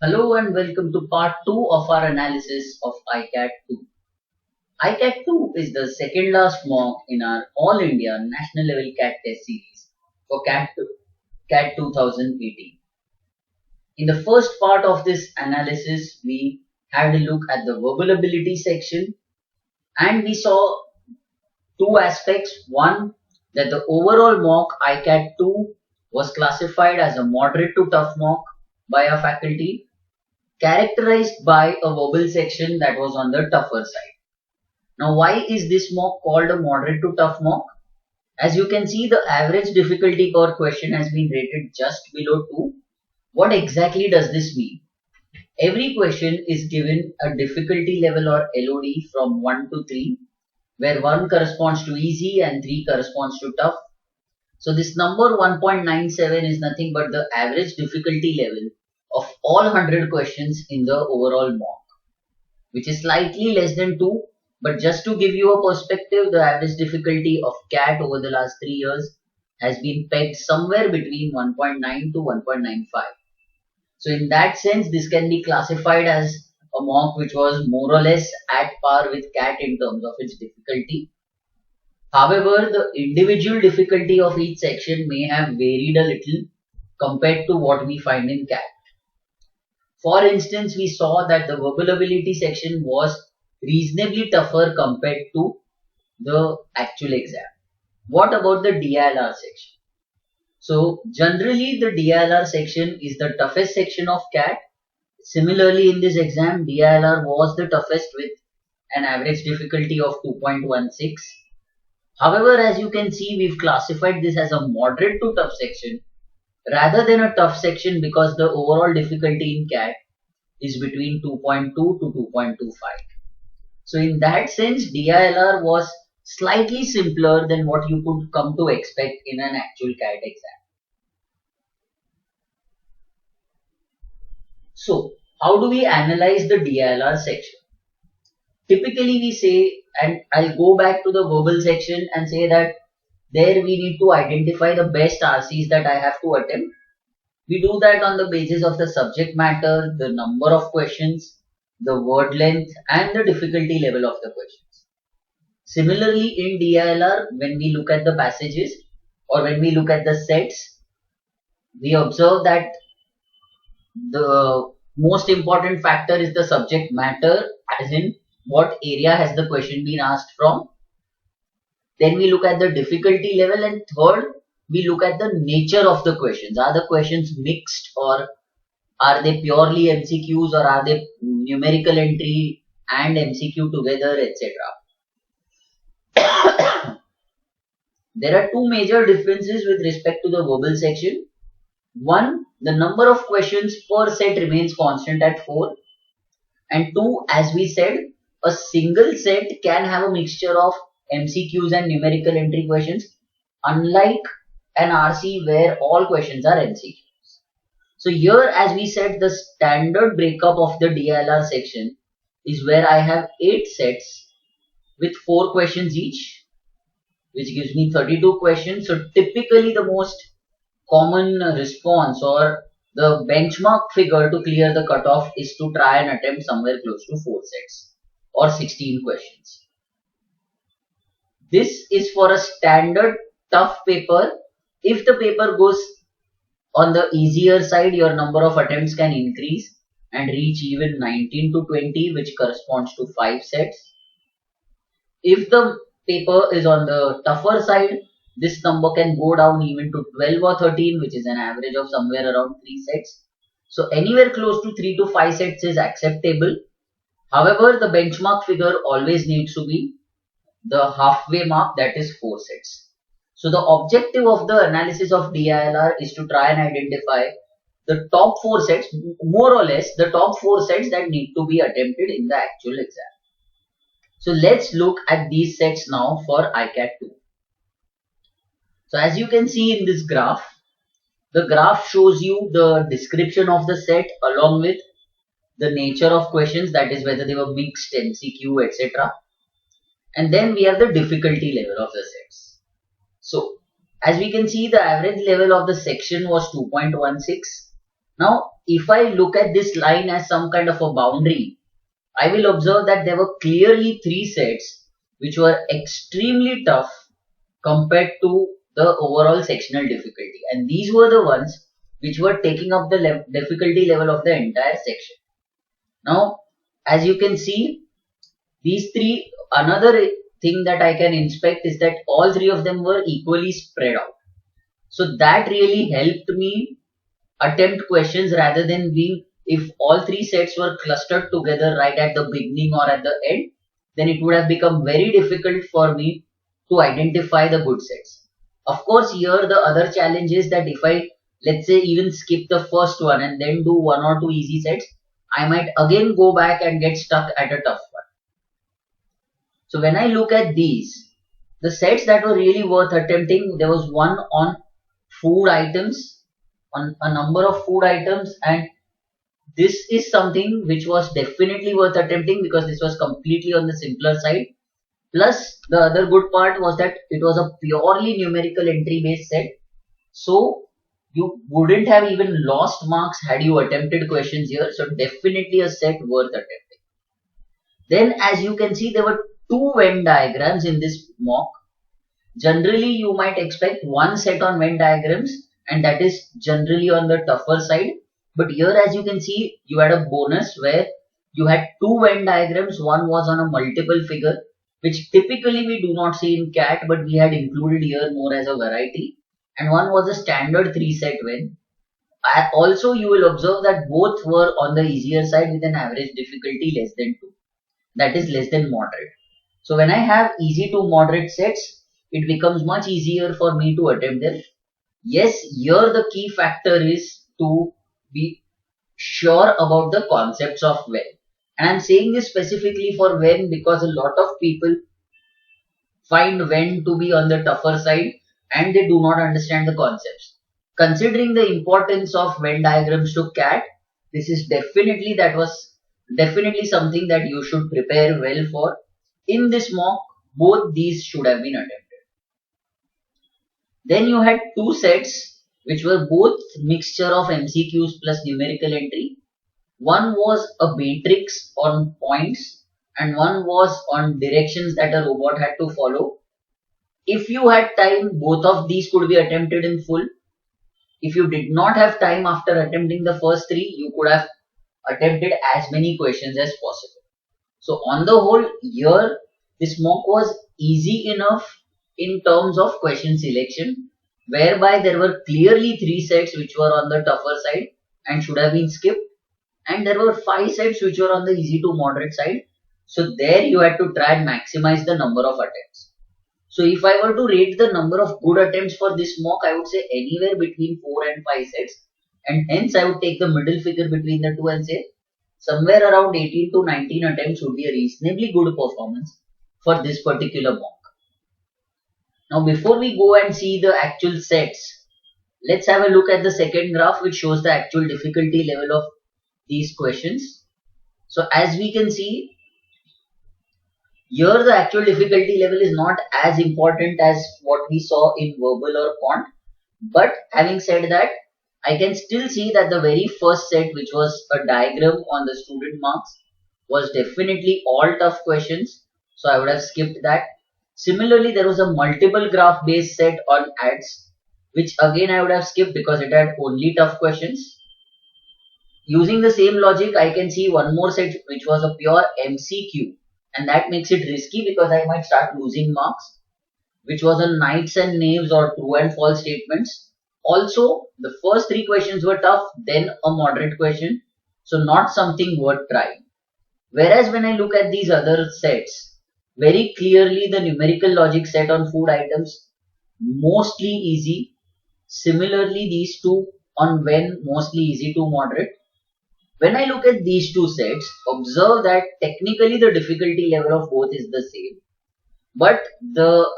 Hello and welcome to part 2 of our analysis of iCAT02. iCAT2 is the second last mock in our All India National Level CAT test series for CAT 2018. In the first part of this analysis, we had a look at the verbal ability section and we saw two aspects. One, that the overall mock iCAT2 was classified as a moderate to tough mock by our faculty, characterized by a verbal section that was on the tougher side. Now, why is this mock called a moderate to tough mock? As you can see, the average difficulty per question has been rated just below 2. What exactly does this mean? Every question is given a difficulty level or LOD from 1 to 3, where 1 corresponds to easy and 3 corresponds to tough. So this number 1.97 is nothing but the average difficulty level of all 100 questions in the overall mock, which is slightly less than 2. But just to give you a perspective, the average difficulty of CAT over the last 3 years has been pegged somewhere between 1.9 to 1.95. So in that sense, this can be classified as a mock which was more or less at par with CAT in terms of its difficulty. However, the individual difficulty of each section may have varied a little compared to what we find in CAT. For instance, we saw that the verbal ability section was reasonably tougher compared to the actual exam. What about the DILR section? So generally the DILR section is the toughest section of CAT. Similarly, in this exam, DILR was the toughest with an average difficulty of 2.16. However, as you can see, we've classified this as a moderate to tough section rather than a tough section because the overall difficulty in CAT is between 2.2 to 2.25. So in that sense, DILR was slightly simpler than what you could come to expect in an actual CAT exam. So how do we analyze the DILR section? Typically we say, and I'll go back to the verbal section and say that there we need to identify the best RCs that I have to attempt. We do that on the basis of the subject matter, the number of questions, the word length and the difficulty level of the questions. Similarly, in DILR, when we look at the passages or when we look at the sets, we observe that the most important factor is the subject matter, as in what area has the question been asked from. Then we look at the difficulty level, and third, we look at the nature of the questions. Are the questions mixed, or are they purely MCQs, or are they numerical entry and MCQ together, etc. There are two major differences with respect to the verbal section. One, the number of questions per set remains constant at 4. And two, as we said, a single set can have a mixture of MCQs and numerical entry questions, unlike an RC where all questions are MCQs. So here, as we said, the standard breakup of the DILR section is where I have 8 sets with 4 questions each, which gives me 32 questions. So typically the most common response or the benchmark figure to clear the cutoff is to try and attempt somewhere close to 4 sets or 16 questions. This is for a standard tough paper. If the paper goes on the easier side, your number of attempts can increase and reach even 19 to 20, which corresponds to 5 sets. If the paper is on the tougher side, this number can go down even to 12 or 13, which is an average of somewhere around 3 sets. So anywhere close to 3 to 5 sets is acceptable. However, the benchmark figure always needs to be the halfway mark, that is 4 sets. So the objective of the analysis of DILR is to try and identify the top 4 sets, more or less the top 4 sets that need to be attempted in the actual exam. So let's look at these sets now for iCAT2. So as you can see in this graph, the graph shows you the description of the set along with the nature of questions, that is whether they were mixed, MCQ, etc. And then we have the difficulty level of the sets. So as we can see, the average level of the section was 2.16, Now, if I look at this line as some kind of a boundary, I will observe that there were clearly three sets which were extremely tough compared to the overall sectional difficulty, and these were the ones which were taking up the difficulty level of the entire section. Now, as you can see, these three, another thing that I can inspect is that all three of them were equally spread out. So that really helped me attempt questions rather than being, if all three sets were clustered together right at the beginning or at the end, then it would have become very difficult for me to identify the good sets. Of course, here the other challenge is that if I, let's say, even skip the first one and then do one or two easy sets, I might again go back and get stuck at a tough one. So when I look at these, the sets that were really worth attempting, there was one on food items, on a number of food items, and this is something which was definitely worth attempting because this was completely on the simpler side. Plus, the other good part was that it was a purely numerical entry based set. So, you wouldn't have even lost marks had you attempted questions here. So, definitely a set worth attempting. Then, as you can see, there were two Venn diagrams in this mock. Generally, you might expect one set on Venn diagrams, and that is generally on the tougher side. But here, as you can see, you had a bonus where you had two Venn diagrams. One was on a multiple figure, which typically we do not see in CAT, but we had included here more as a variety. And one was a standard three set Venn. Also, you will observe that both were on the easier side with an average difficulty less than 2. That is less than moderate. So when I have easy to moderate sets, it becomes much easier for me to attempt them. Yes, here the key factor is to be sure about the concepts of when. And I'm saying this specifically for when because a lot of people find when to be on the tougher side and they do not understand the concepts. Considering the importance of Venn diagrams to CAT, this is definitely something that you should prepare well for. In this mock, both these should have been attempted. Then you had two sets which were both mixture of MCQs plus numerical entry. One was a matrix on points and one was on directions that a robot had to follow. If you had time, both of these could be attempted in full. If you did not have time after attempting the first three, you could have attempted as many questions as possible. So on the whole, here this mock was easy enough in terms of question selection, whereby there were clearly three sets which were on the tougher side and should have been skipped, and there were 5 sets which were on the easy to moderate side. So there you had to try and maximize the number of attempts. So if I were to rate the number of good attempts for this mock, I would say anywhere between 4 and 5 sets, and hence I would take the middle figure between the two and say somewhere around 18 to 19 attempts would be a reasonably good performance for this particular mock. Now before we go and see the actual sets, let's have a look at the second graph which shows the actual difficulty level of these questions. So as we can see, here the actual difficulty level is not as important as what we saw in verbal or quant. But having said that, I can still see that the very first set, which was a diagram on the student marks, was definitely all tough questions. So I would have skipped that. Similarly, there was a multiple graph based set on ads, which again I would have skipped because it had only tough questions. Using the same logic, I can see one more set which was a pure MCQ, and that makes it risky because I might start losing marks, which was on knights and knaves or true and false statements. Also, the first 3 questions were tough, then a moderate question, so not something worth trying. Whereas when I look at these other sets, very clearly the numerical logic set on food items, mostly easy. Similarly, these two on when, mostly easy to moderate. When I look at these two sets, observe that technically the difficulty level of both is the same. But the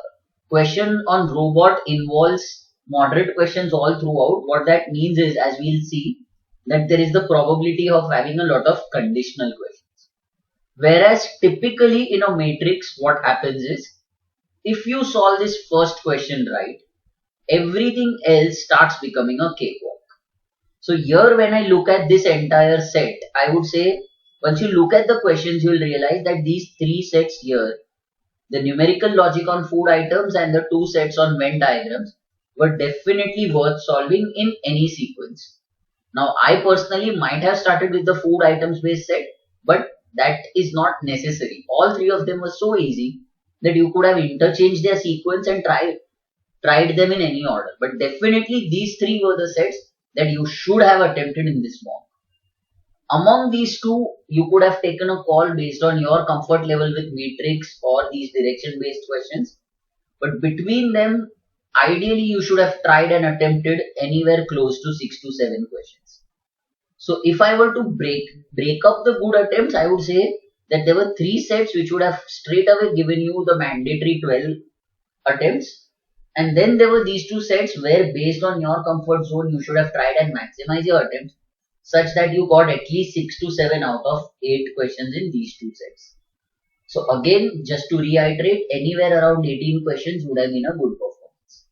question on robot involves moderate questions all throughout. What that means is, as we'll see, that there is the probability of having a lot of conditional questions. Whereas typically in a matrix, what happens is, if you solve this first question right, everything else starts becoming a cakewalk. So here when I look at this entire set, I would say once you look at the questions, you will realize that these three sets here, the numerical logic on food items and the two sets on Venn diagrams, were definitely worth solving in any sequence. Now, I personally might have started with the food items based set, but that is not necessary. All three of them were so easy that you could have interchanged their sequence and tried them in any order. But definitely these three were the sets that you should have attempted in this mock. Among these two, you could have taken a call based on your comfort level with matrix or these direction based questions. But between them, ideally you should have tried and attempted anywhere close to 6 to 7 questions. So if I were to break up the good attempts, I would say that there were three sets which would have straight away given you the mandatory 12 attempts. And then there were these two sets where based on your comfort zone, you should have tried and maximize your attempts such that you got at least 6 to 7 out of 8 questions in these two sets. So again, just to reiterate, anywhere around 18 questions would have been a good performance.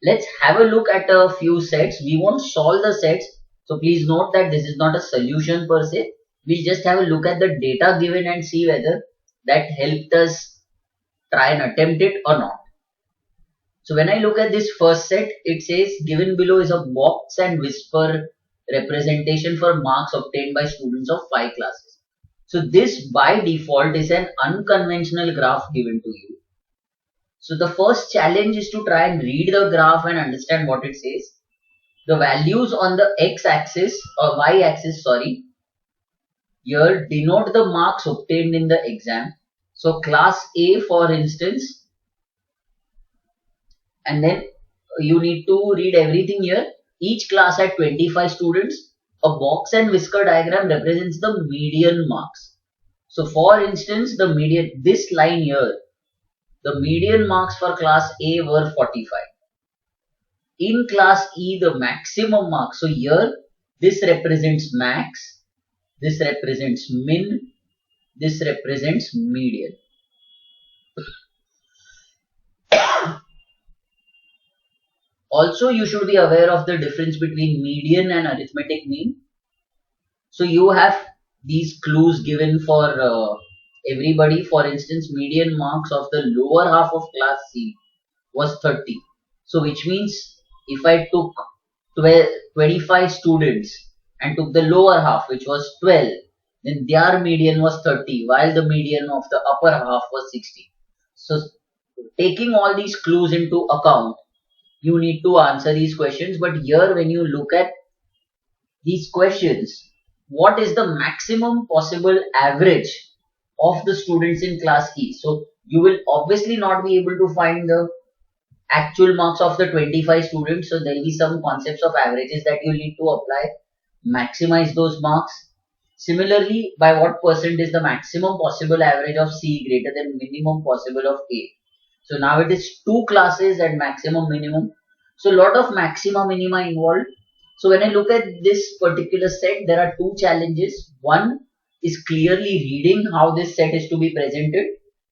Let's have a look at a few sets. We won't solve the sets. So please note that this is not a solution per se. We'll just have a look at the data given and see whether that helped us try and attempt it or not. So when I look at this first set, it says given below is a box and whisper representation for marks obtained by students of 5 classes. So this by default is an unconventional graph given to you. So the first challenge is to try and read the graph and understand what it says. The values on the x-axis or y-axis, here denote the marks obtained in the exam. So class A, for instance, and then you need to read everything here. Each class had 25 students. A box and whisker diagram represents the median marks. So for instance, the median, this line here, the median marks for class A were 45. In class E, the maximum marks. So here, this represents max, this represents min, this represents median. Also, you should be aware of the difference between median and arithmetic mean. So you have these clues given for everybody. For instance, median marks of the lower half of class C was 30. So which means if I took 25 students and took the lower half, which was 12, then their median was 30, while the median of the upper half was 60. So taking all these clues into account, you need to answer these questions. But here when you look at these questions, what is the maximum possible average of the students in class E? So you will obviously not be able to find the actual marks of the 25 students. So there will be some concepts of averages that you need to apply, maximize those marks. Similarly, by what percent is the maximum possible average of C greater than minimum possible of A? So now it is 2 classes and maximum minimum. So a lot of maxima minima involved. So when I look at this particular set, there are 2 challenges. One is clearly reading how this set is to be presented,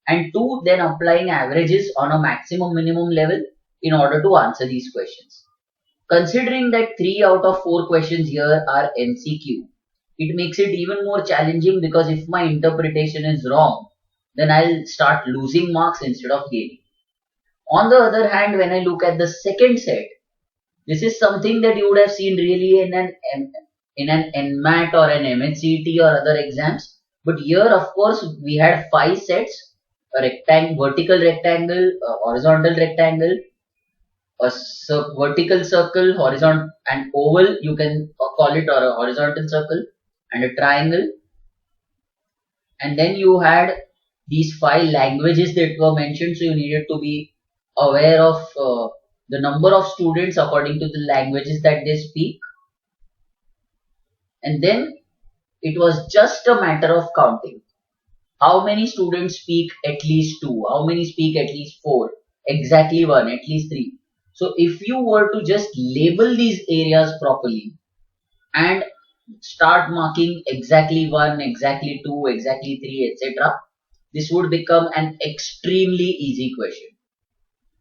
and 2, then applying averages on a maximum minimum level in order to answer these questions. Considering that 3 out of 4 questions here are MCQ, it makes it even more challenging, because if my interpretation is wrong, then I'll start losing marks instead of gaining. On the other hand, when I look at the second set, this is something that you would have seen really in an NMAT or an MHCT or other exams. But here, of course, we had 5 sets: a vertical rectangle, a horizontal rectangle, a vertical circle, horizontal and oval, you can call it, or a horizontal circle, and a triangle. And then you had these 5 languages that were mentioned, so you needed to be aware of the number of students according to the languages that they speak. And then it was just a matter of counting. How many students speak at least 2? How many speak at least 4? Exactly 1, at least 3. So if you were to just label these areas properly and start marking exactly 1, exactly 2, exactly 3, etc., this would become an extremely easy question.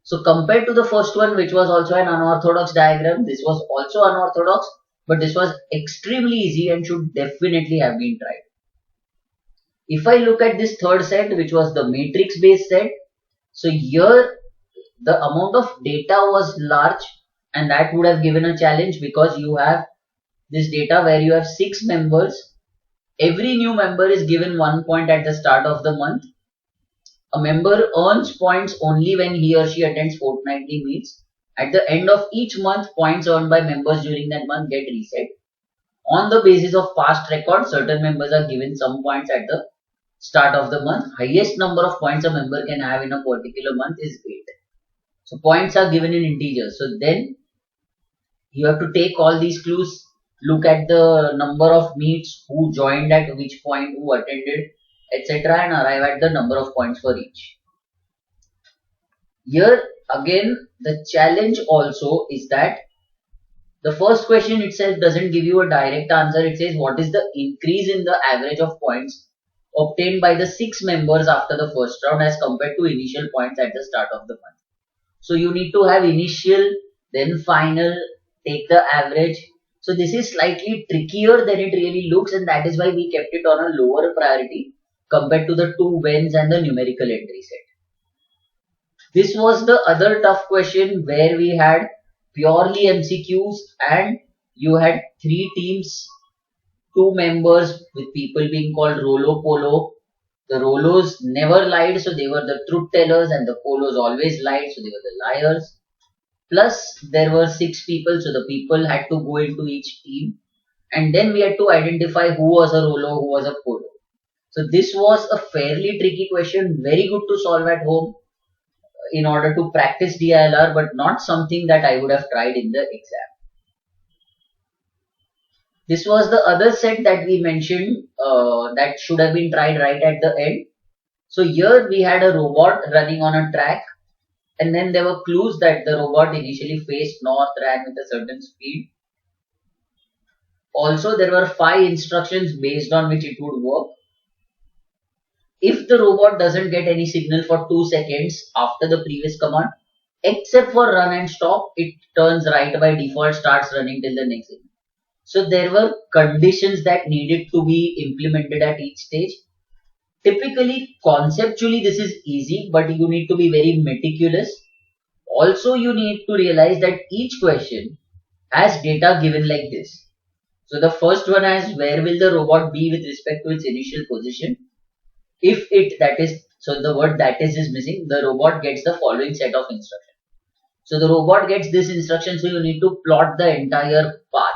So compared to the first one, which was also an unorthodox diagram, this was also unorthodox, but this was extremely easy and should definitely have been tried. If I look at this third set, which was the matrix based set, so here the amount of data was large, and that would have given a challenge because you have this data where you have 6 members. Every new member is given 1 point at the start of the month. A member earns points only when he or she attends fortnightly meets. At the end of each month, points earned by members during that month get reset. On the basis of past records, certain members are given some points at the start of the month. Highest number of points a member can have in a particular month is 8. So points are given in integers. So then you have to take all these clues, look at the number of meets, who joined at which point, who attended, etc., and arrive at the number of points for each. Here again, the challenge also is that the first question itself doesn't give you a direct answer. It says what is the increase in the average of points obtained by the 6 members after the first round as compared to initial points at the start of the month. So you need to have initial, then final, take the average. So this is slightly trickier than it really looks, and that is why we kept it on a lower priority compared to the 2 whens and the numerical entry set. This was the other tough question where we had purely MCQs and you had 3 teams, 2 members with people being called Rolo Polo. The Rolos never lied, so they were the truth tellers, and the Polos always lied, so they were the liars. Plus there were 6 people, so the people had to go into each team, and then we had to identify who was a Rolo, who was a Polo. So this was a fairly tricky question, very good to solve at home in order to practice DILR, but not something that I would have tried in the exam. This was the other set that we mentioned that should have been tried right at the end. So here we had a robot running on a track, and then there were clues that the robot initially faced north, ran with a certain speed. Also there were 5 instructions based on which it would work. If the robot doesn't get any signal for 2 seconds after the previous command, except for run and stop, it turns right by default, starts running till the next signal. So there were conditions that needed to be implemented at each stage. Typically, conceptually this is easy, but you need to be very meticulous. Also you need to realize that each question has data given like this. So the first one has where will the robot be with respect to its initial position. If it, that is, so the word that is missing, the robot gets the following set of instructions. So the robot gets this instruction, so you need to plot the entire path.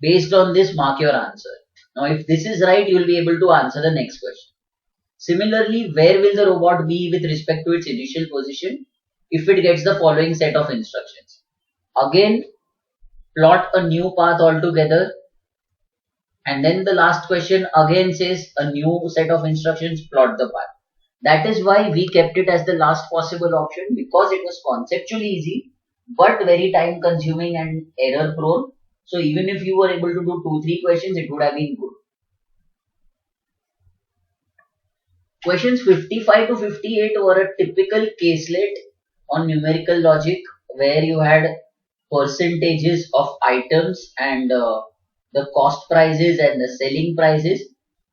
Based on this, mark your answer. Now if this is right, you will be able to answer the next question. Similarly, where will the robot be with respect to its initial position if it gets the following set of instructions? Again, plot a new path altogether. And then the last question again says a new set of instructions, plot the path. That is why we kept it as the last possible option, because it was conceptually easy but very time consuming and error prone. So even if you were able to do 2-3 questions, it would have been good. Questions 55 to 58 were a typical caselet on numerical logic where you had percentages of items and the cost prices and the selling prices.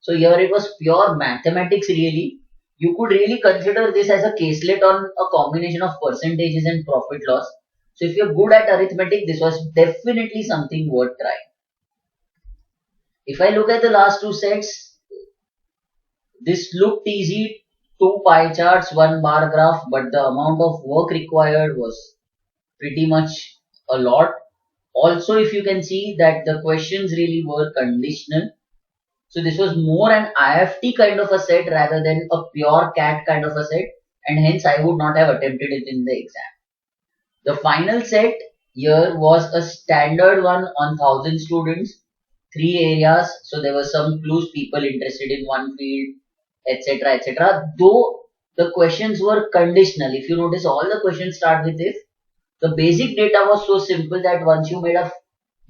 So here it was pure mathematics really. You could really consider this as a caselet on a combination of percentages and profit loss. So if you're good at arithmetic, this was definitely something worth trying. If I look at the last 2 sets, this looked easy, 2 pie charts, 1 bar graph, but the amount of work required was pretty much a lot. Also, if you can see that the questions really were conditional. So this was more an IFT kind of a set rather than a pure CAT kind of a set, and hence I would not have attempted it in the exam. The final set here was a standard one on 1000 students, 3 areas. So there were some clues, people interested in one field, etc., etc. Though the questions were conditional. If you notice, all the questions start with if. The basic data was so simple that once you made a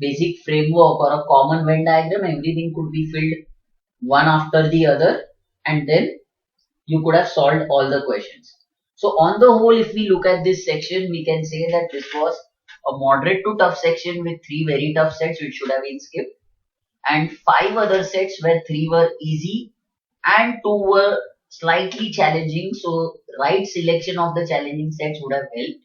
basic framework or a common Venn diagram, everything could be filled one after the other, and then you could have solved all the questions. So on the whole, if we look at this section, we can say that this was a moderate to tough section with 3 very tough sets which should have been skipped, and 5 other sets where 3 were easy and 2 were slightly challenging. So right selection of the challenging sets would have helped.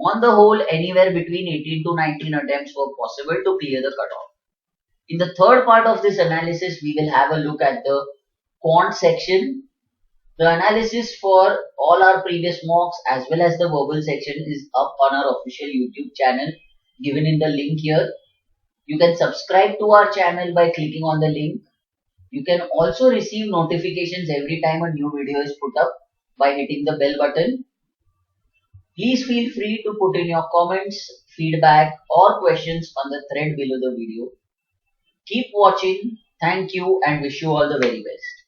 On the whole, anywhere between 18 to 19 attempts were possible to clear the cutoff. In the third part of this analysis, we will have a look at the quant section. The analysis for all our previous mocks as well as the verbal section is up on our official YouTube channel given in the link here. You can subscribe to our channel by clicking on the link. You can also receive notifications every time a new video is put up by hitting the bell button. Please feel free to put in your comments, feedback or questions on the thread below the video. Keep watching. Thank you and wish you all the very best.